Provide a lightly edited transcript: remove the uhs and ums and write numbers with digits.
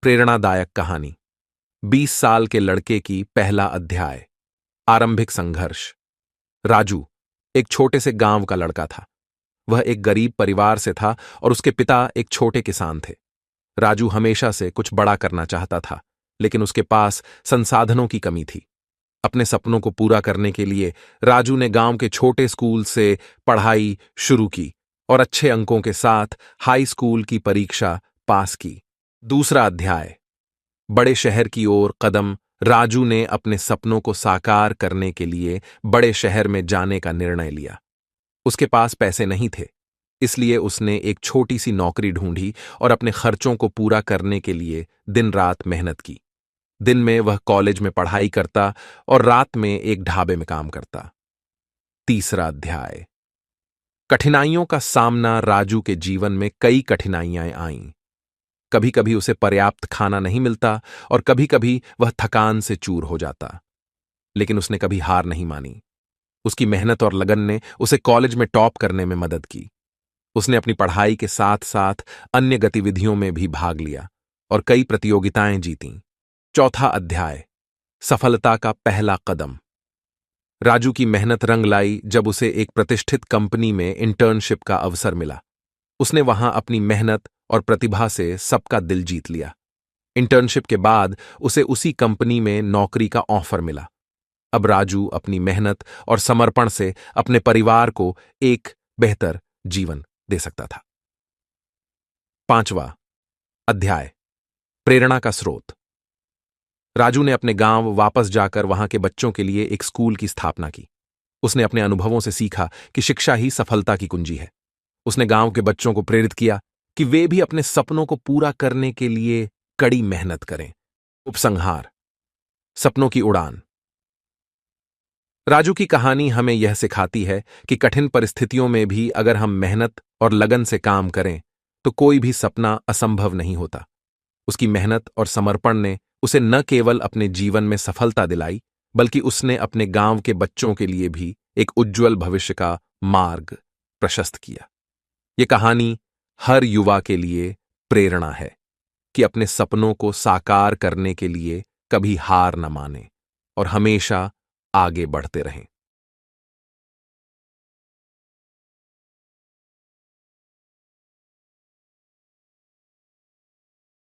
प्रेरणादायक कहानी। 20 साल के लड़के की पहला अध्याय। आरंभिक संघर्ष। राजू एक छोटे से गांव का लड़का था। वह एक गरीब परिवार से था और उसके पिता एक छोटे किसान थे। राजू हमेशा से कुछ बड़ा करना चाहता था, लेकिन उसके पास संसाधनों की कमी थी। अपने सपनों को पूरा करने के लिए राजू ने गांव के छोटे स्कूल से पढ़ाई शुरू की और अच्छे अंकों के साथ हाई स्कूल की परीक्षा पास की। दूसरा अध्याय। बड़े शहर की ओर कदम। राजू ने अपने सपनों को साकार करने के लिए बड़े शहर में जाने का निर्णय लिया। उसके पास पैसे नहीं थे, इसलिए उसने एक छोटी सी नौकरी ढूंढी और अपने खर्चों को पूरा करने के लिए दिन रात मेहनत की। दिन में वह कॉलेज में पढ़ाई करता और रात में एक ढाबे में काम करता। तीसरा अध्याय। कठिनाइयों का सामना। राजू के जीवन में कई कठिनाइयां आईं। कभी कभी उसे पर्याप्त खाना नहीं मिलता और कभी कभी वह थकान से चूर हो जाता, लेकिन उसने कभी हार नहीं मानी। उसकी मेहनत और लगन ने उसे कॉलेज में टॉप करने में मदद की। उसने अपनी पढ़ाई के साथ साथ अन्य गतिविधियों में भी भाग लिया और कई प्रतियोगिताएं जीतीं। चौथा अध्याय। सफलता का पहला कदम। राजू की मेहनत रंग लाई जब उसे एक प्रतिष्ठित कंपनी में इंटर्नशिप का अवसर मिला। उसने वहां अपनी मेहनत और प्रतिभा से सबका दिल जीत लिया। इंटर्नशिप के बाद उसे उसी कंपनी में नौकरी का ऑफर मिला। अब राजू अपनी मेहनत और समर्पण से अपने परिवार को एक बेहतर जीवन दे सकता था। पांचवा अध्याय। प्रेरणा का स्रोत। राजू ने अपने गांव वापस जाकर वहां के बच्चों के लिए एक स्कूल की स्थापना की। उसने अपने अनुभवों से सीखा कि शिक्षा ही सफलता की कुंजी है। उसने गांव के बच्चों को प्रेरित किया कि वे भी अपने सपनों को पूरा करने के लिए कड़ी मेहनत करें। उपसंहार। सपनों की उड़ान। राजू की कहानी हमें यह सिखाती है कि कठिन परिस्थितियों में भी अगर हम मेहनत और लगन से काम करें तो कोई भी सपना असंभव नहीं होता। उसकी मेहनत और समर्पण ने उसे न केवल अपने जीवन में सफलता दिलाई, बल्कि उसने अपने गांव के बच्चों के लिए भी एक उज्जवल भविष्य का मार्ग प्रशस्त किया। ये कहानी हर युवा के लिए प्रेरणा है कि अपने सपनों को साकार करने के लिए कभी हार न माने और हमेशा आगे बढ़ते रहें।